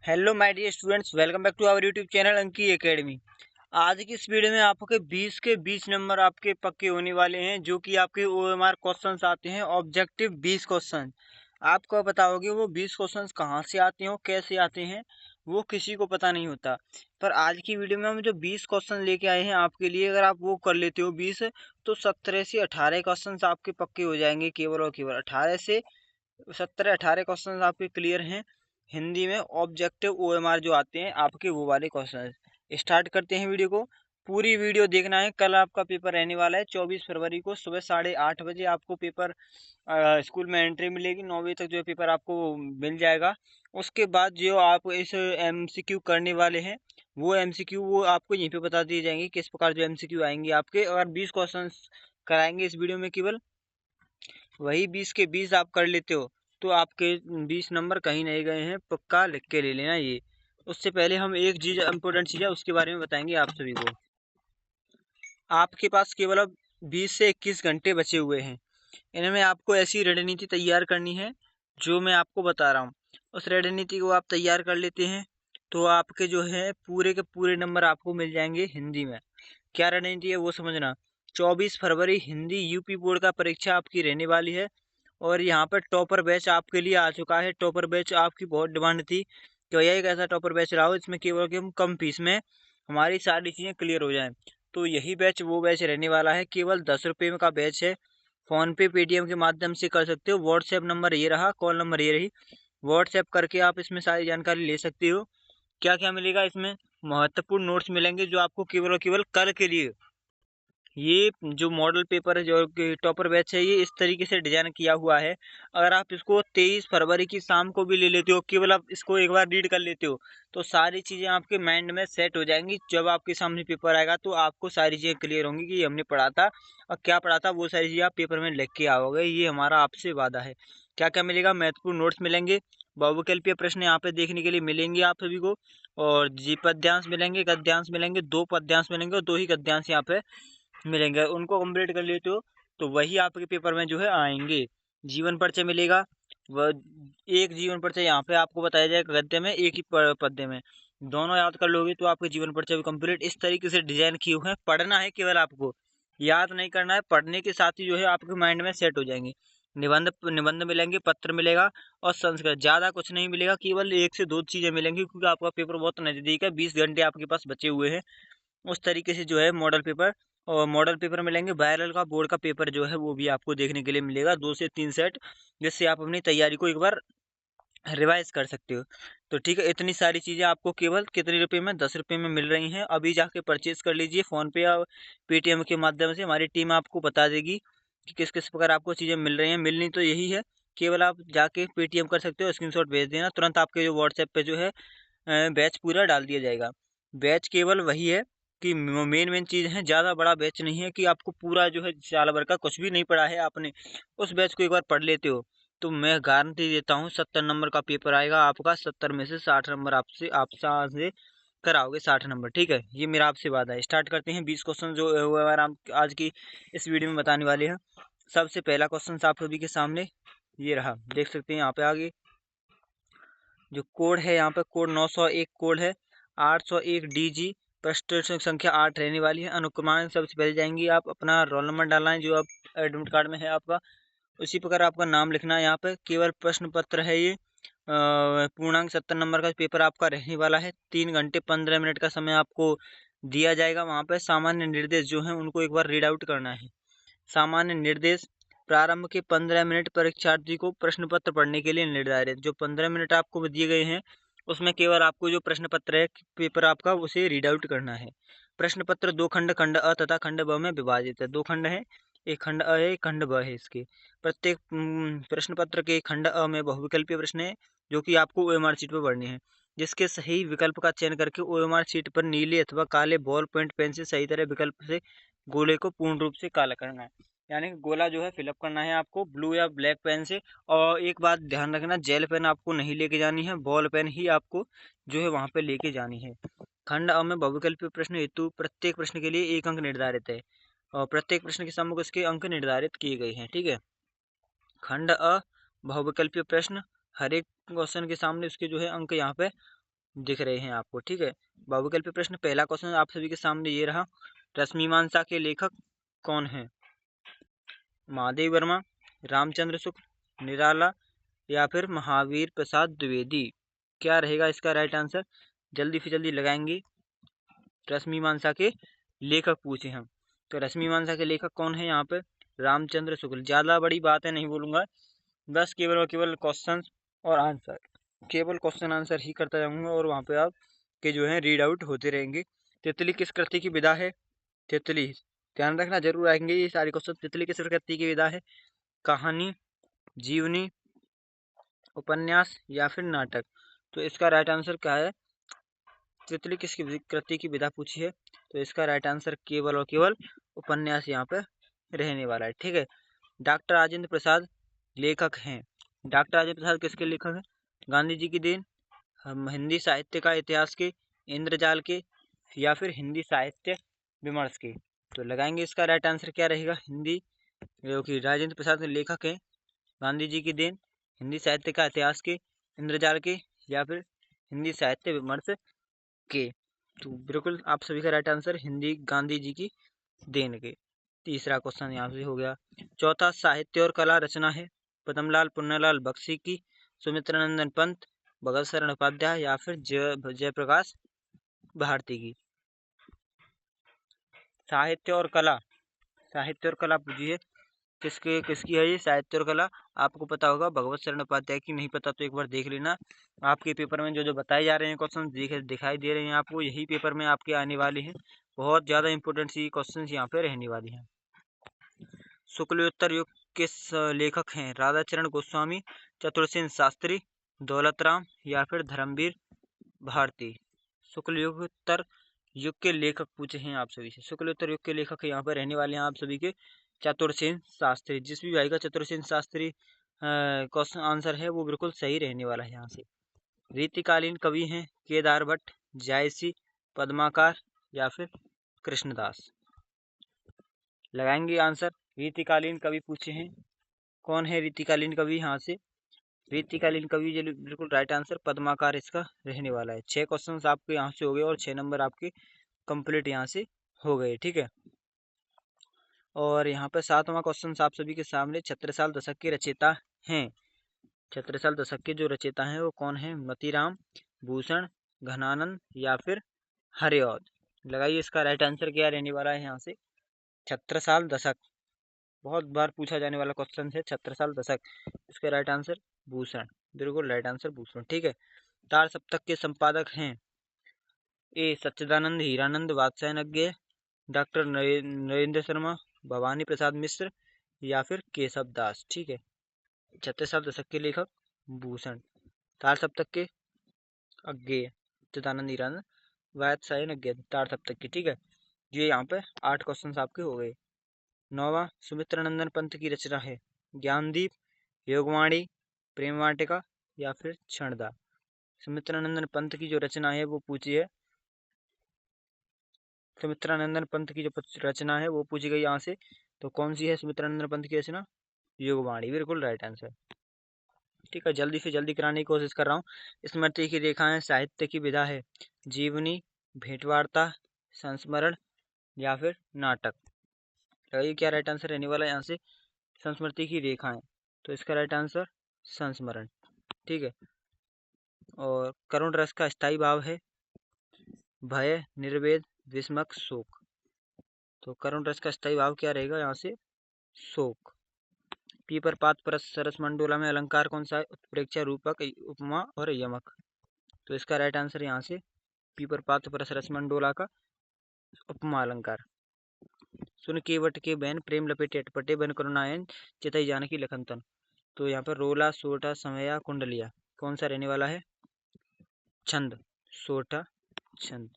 Hello my dear students, welcome back to our YouTube channel Anki academy. आज की इस video में आपके 20 के 20 नंबर आपके पक्के होने वाले हैं, जो कि आपके ओएमआर क्वेश्चंस आते हैं। ऑब्जेक्टिव 20 क्वेश्चन आपको पता होगी वो 20 क्वेश्चंस कहाँ से आते हैं, कैसे आते हैं, वो किसी को पता नहीं होता। पर आज की वीडियो में हम जो 20 क्वेश्चन लेके आए हैं आपके लिए, अगर आप वो कर लेते हो 20, तो 17 से 18 क्वेश्चन आपके पक्के हो जाएंगे। केवल और केवल 18 से 17-18 क्वेश्चन आपके क्लियर हैं हिंदी में। ऑब्जेक्टिव ओएमआर जो आते हैं आपके, वो वाले क्वेश्चन। स्टार्ट करते हैं वीडियो को। पूरी वीडियो देखना है। कल आपका पेपर रहने वाला है 24 फरवरी को सुबह 8:30 बजे आपको पेपर स्कूल में एंट्री मिलेगी। 9 बजे तक जो है पेपर आपको मिल जाएगा। उसके बाद जो आप इस एमसीक्यू करने वाले हैं, वो एमसीक्यू वो आपको यहीं पे बता दिए जाएंगे किस प्रकार जो एमसीक्यू आएंगे आपके। अगर 20 क्वेश्चन कराएंगे इस वीडियो में, केवल वही 20 के 20 आप कर लेते हो तो आपके 20 नंबर कहीं नहीं गए हैं। पक्का लिख के ले लेना ये। उससे पहले हम एक चीज इम्पोर्टेंट चीज है उसके बारे में बताएंगे आप सभी को। आपके पास केवल अब 20 से 21 घंटे बचे हुए हैं। इनमें आपको ऐसी रणनीति तैयार करनी है जो मैं आपको बता रहा हूँ। उस रणनीति को आप तैयार कर लेते हैं तो आपके जो है पूरे के पूरे नंबर आपको मिल जाएंगे हिंदी में। क्या रणनीति है वो समझना। 24 फरवरी हिंदी यूपी बोर्ड का परीक्षा आपकी रहने वाली है। और यहाँ पर टॉपर बैच आपके लिए आ चुका है। टॉपर बैच आपकी बहुत डिमांड थी कि भैया एक ऐसा टॉपर बैच लाओ इसमें केवल कि हम कम फीस में हमारी सारी चीज़ें क्लियर हो जाएं। तो यही बैच वो बैच रहने वाला है। केवल 10 रुपये का बैच है। फ़ोन पे पेटीएम के माध्यम से कर सकते हो। व्हाट्सएप नंबर ये रहा, कॉल नंबर ये रही। व्हाट्सएप करके आप इसमें सारी जानकारी ले सकते हो। क्या क्या मिलेगा इसमें? महत्वपूर्ण नोट्स मिलेंगे जो आपको केवल और केवल कल के लिए। ये जो मॉडल पेपर है जो कि टॉपर बैच है, ये इस तरीके से डिजाइन किया हुआ है। अगर आप इसको 23 फरवरी की शाम को भी ले लेते हो, केवल आप इसको एक बार रीड कर लेते हो, तो सारी चीज़ें आपके माइंड में सेट हो जाएंगी। जब आपके सामने पेपर आएगा तो आपको सारी चीज़ें क्लियर होंगी कि हमने पढ़ा था और क्या पढ़ा था, वो सारी चीज़ें आप पेपर में लिख के आओगे। ये हमारा आपसे वादा है। क्या क्या मिलेगा? महत्वपूर्ण नोट्स मिलेंगे, बहुविकल्पीय प्रश्न यहाँ पे देखने के लिए मिलेंगे आप सभी को, और जी पद्यांश मिलेंगे, गद्यांश मिलेंगे। 2 पद्यांश मिलेंगे और 2 ही गद्यांश यहाँ पे मिलेंगे। उनको कंप्लीट कर लेते हो तो वही आपके पेपर में जो है आएंगे। जीवन परिचय मिलेगा। वह एक जीवन परिचय यहाँ पे आपको बताया जाएगा गद्य में, एक ही पद्य में। दोनों याद कर लोगे तो आपके जीवन परिचय भी कंप्लीट। इस तरीके से डिजाइन किए हुए हैं। पढ़ना है केवल आपको, याद नहीं करना है। पढ़ने के साथ ही जो है आपके माइंड में सेट हो जाएंगे। निबंध निबंध मिलेंगे, पत्र मिलेगा और संस्कृत। ज़्यादा कुछ नहीं मिलेगा, केवल 1 से 2 चीज़ें मिलेंगी क्योंकि आपका पेपर बहुत नज़दीक है। 20 घंटे आपके पास बचे हुए हैं। उस तरीके से जो है मॉडल पेपर, और मॉडल पेपर मिलेंगे। वायरल का बोर्ड का पेपर जो है वो भी आपको देखने के लिए मिलेगा, 2 से 3 सेट, जिससे आप अपनी तैयारी को एक बार रिवाइज कर सकते हो। तो ठीक है, इतनी सारी चीज़ें आपको केवल कितने रुपए में? 10 रुपये में मिल रही हैं। अभी जाके परचेज कर लीजिए फ़ोन पे या पेटीएम के माध्यम से। हमारी टीम आपको बता देगी कि किस किस प्रकार आपको चीज़ें मिल रही हैं। मिलनी तो यही है, केवल आप जाके पेटीएम कर सकते हो, स्क्रीनशॉट भेज देना, तुरंत आपके जो व्हाट्सएप पे जो है बैच पूरा डाल दिया जाएगा। बैच केवल वही है कि मेन मेन चीज़ है, ज़्यादा बड़ा बैच नहीं है कि आपको पूरा जो है साल भर का कुछ भी नहीं पढ़ा है आपने, उस बैच को एक बार पढ़ लेते हो तो मैं गारंटी देता हूँ 70 नंबर का पेपर आएगा आपका। 70 में से 60 नंबर आपसे आपसे कराओगे, 60 नंबर। ठीक है, ये मेरा आपसे वादा है। स्टार्ट करते हैं 20 क्वेश्चन जो अगर हम आज की इस वीडियो में बताने वाले हैं। सबसे पहला क्वेश्चन आप सभी के सामने ये रहा, देख सकते हैं यहाँ पे आगे जो कोड है, यहाँ पे कोड 901 कोड है। 801 DG, प्रश्न संख्या 8 रहने वाली है। अनुक्रमांक सबसे पहले जाएंगी, आप अपना रोल नंबर डालना है जो आप एडमिट कार्ड में है आपका। उसी प्रकार आपका नाम लिखना है। यहाँ पे केवल प्रश्न पत्र है ये। पूर्णांक 70 नंबर का पेपर आपका रहने वाला है। 3 घंटे 15 मिनट का समय आपको दिया जाएगा। वहाँ पे सामान्य निर्देश जो है उनको एक बार रीड आउट करना है। सामान्य निर्देश: प्रारंभ के 15 मिनट परीक्षार्थी को प्रश्न पत्र पढ़ने के लिए निर्धारित। जो 15 मिनट आपको दिए गए हैं उसमें केवल आपको जो प्रश्न पत्र है पेपर आपका, उसे रीड आउट करना है। प्रश्न पत्र 2 खंड, खंड अ तथा खंड ब में विभाजित है। 2 खंड है, एक खंड अ है, एक खंड ब है। इसके प्रत्येक प्रश्न पत्र के खंड अ में बहुविकल्पीय प्रश्न है जो कि आपको ओएमआर शीट पर पढ़ने हैं। जिसके सही विकल्प का चयन करके ओएमआर शीट पर नीले अथवा काले बॉल पॉइंट पेन से सही तरह विकल्प से गोले को पूर्ण रूप से काला करना है। यानी कि गोला जो है फिलअप करना है आपको ब्लू या ब्लैक पेन से। और एक बात ध्यान रखना, जेल पेन आपको नहीं लेके जानी है, बॉल पेन ही आपको जो है वहां पे लेके जानी है। खंड अ में बहुविकल्पीय प्रश्न हेतु प्रत्येक प्रश्न के लिए 1 अंक निर्धारित है और प्रत्येक प्रश्न के सम्मुख उसके अंक निर्धारित किए गए हैं। ठीक है, खंड अ बहुविकल्पीय प्रश्न, हर एक क्वेश्चन के सामने उसके जो है अंक यहाँ पे दिख रहे हैं आपको, ठीक है। बहुविकल्पी पे प्रश्न, पहला क्वेश्चन आप सभी के सामने ये रहा, रश्मिमांसा के लेखक कौन है? महादेव वर्मा, रामचंद्र शुक्ल, निराला या फिर महावीर प्रसाद द्विवेदी। क्या रहेगा इसका राइट आंसर? जल्दी से जल्दी लगाएंगे। रश्मिमांसा के लेखक पूछे हम, तो रश्मिमांसा के लेखक कौन है यहाँ पे? रामचंद्र शुक्ल। ज्यादा बड़ी बात है नहीं बोलूंगा, बस केवल और केवल क्वेश्चन और आंसर, केवल क्वेश्चन आंसर ही करता जाऊंगा और वहाँ पे आप के जो है रीड आउट होते रहेंगे। तितली किस कृति की विधा है? तितली, ध्यान रखना जरूर आएंगे ये सारे क्वेश्चन। तितली किस कृति की विधा है? कहानी, जीवनी, उपन्यास या फिर नाटक। तो इसका राइट आंसर क्या है? तितली किस कृति की विधा पूछी है, तो इसका राइट आंसर केवल और केवल उपन्यास यहाँ पे रहने वाला है, ठीक है। डॉक्टर राजेंद्र प्रसाद लेखक हैं। डॉक्टर राजेंद्र प्रसाद किसके लेखक हैं? गांधी जी की देन, हम हिंदी साहित्य का इतिहास के, इंद्रजाल के या फिर हिंदी साहित्य विमर्श के। तो लगाएंगे इसका राइट आंसर क्या रहेगा? हिंदी, जो कि राजेंद्र प्रसाद लेखक हैं, गांधी जी की देन, हिंदी साहित्य का इतिहास के, इंद्रजाल के या फिर हिंदी साहित्य विमर्श के। तो बिल्कुल आप सभी का राइट आंसर हिंदी गांधी जी की देन के। तीसरा क्वेश्चन यहाँ से हो गया। चौथा, साहित्य और कला रचना है पद्मलाल पुन्नालाल बख्शी की, सुमित्रानंदन पंत, भगत शरण उपाध्याय या फिर जयप्रकाश भारती की। साहित्य और कला, साहित्य और कला पूछिए किसकी है ये साहित्य और कला? आपको पता होगा भगवत शरण उपाध्याय की, नहीं पता तो एक बार देख लेना। आपके पेपर में जो जो बताए जा रहे हैं क्वेश्चन दिखाई दे रहे हैं आपको, यही पेपर में आपके आने वाले हैं। बहुत ज़्यादा इंपॉर्टेंट सी क्वेश्चन यहाँ पे रहने वाली हैं। शुक्लोत्तर युग किस लेखक हैं? राधाचरण गोस्वामी, चतुरसेन शास्त्री, दौलतराम या फिर धर्मवीर भारती। शुक्लोत्तर युग के लेखक पूछे हैं आप सभी से। शुक्लोत्तर युग के लेखक यहाँ पर रहने वाले हैं आप सभी के चतुरसेन शास्त्री। जिस भी भाई का चतुरसेन शास्त्री क्वेश्चन आंसर है वो बिल्कुल सही रहने वाला है यहाँ से। रीतिकालीन कवि हैं केदार भट्ट, जायसी, पद्माकर या फिर कृष्णदास। लगाएंगे आंसर। रीतिकालीन कवि पूछे हैं, कौन है रीतिकालीन कवि? यहाँ से रीतिकालीन कवि बिल्कुल राइट आंसर पद्माकर इसका रहने वाला है। 6 क्वेश्चंस आपके यहाँ से हो गए और 6 नंबर आपके कंप्लीट यहाँ से हो गए, ठीक है। और यहाँ पे 7वां क्वेश्चन आप सभी के सामने, छत्रसाल दशक के रचयिता हैं। छत्रसाल दशक के जो रचयिता हैं वो कौन है? मतीराम, भूषण, घनानंद या फिर हरिऔध। लगाइए इसका राइट आंसर क्या रहने वाला है यहाँ से? छत्रसाल दशक, बहुत बार पूछा जाने वाला क्वेश्चन है छत्रसाल दशक। इसका राइट आंसर भूषण, बिल्कुल राइट आंसर भूषण, ठीक है। तार सप्तक के संपादक हैं ए सच्चिदानंद हीरानंद वात्स्यायन, डॉक्टर नरेंद्र शर्मा, भवानी प्रसाद मिश्र या फिर केशव दास, ठीक है। छत्रसाल दशक के लेखक भूषण। तार सप्तक के अज्ञेय सच्चिदानंद हीरानंद वात्स्यायन तार सप्तक की, ठीक है। ये यहाँ पे 8 क्वेश्चन आपके हो गए। 9वां, सुमित्रानंदन पंत की रचना है ज्ञानदीप, योगवाणी, प्रेम वाटिका या फिर क्षणदा। सुमित्रानंदन पंत की जो रचना है वो पूछी है, सुमित्रानंदन पंत की जो रचना है वो पूछी गई यहाँ से, तो कौन सी है सुमित्रानंदन पंत की रचना? योगवाणी, बिल्कुल राइट आंसर, ठीक है। जल्दी से जल्दी कराने की कोशिश कर रहा हूँ। स्मृति की रेखाएं साहित्य की विधा है जीवनी, भेंटवार्ता, संस्मरण या फिर नाटक। ये क्या राइट आंसर रहने वाला है यहाँ से? संस्मृति की रेखाएं, तो इसका राइट आंसर संस्मरण, ठीक है। और करुण रस का स्थायी भाव है भय, निर्वेद, विस्मक, शोक। तो करुण रस का स्थायी भाव क्या रहेगा यहाँ से? शोक। पीपर पात परस सरस मंडोला में अलंकार कौन सा है? उत्प्रेक्षा, रूपक, उपमा और यमक। तो इसका राइट आंसर यहाँ से पीपर पात परस रस मंडोला का उपमा अलंकार। सुन केवट के बहन प्रेम लपेटे अटपटे बन करुणायन चितई जानकी लखनतन। तो यहाँ पर रोला, सोटा, समया, कुंडलिया, कौन सा रहने वाला है? छंद, सोटा, छंद।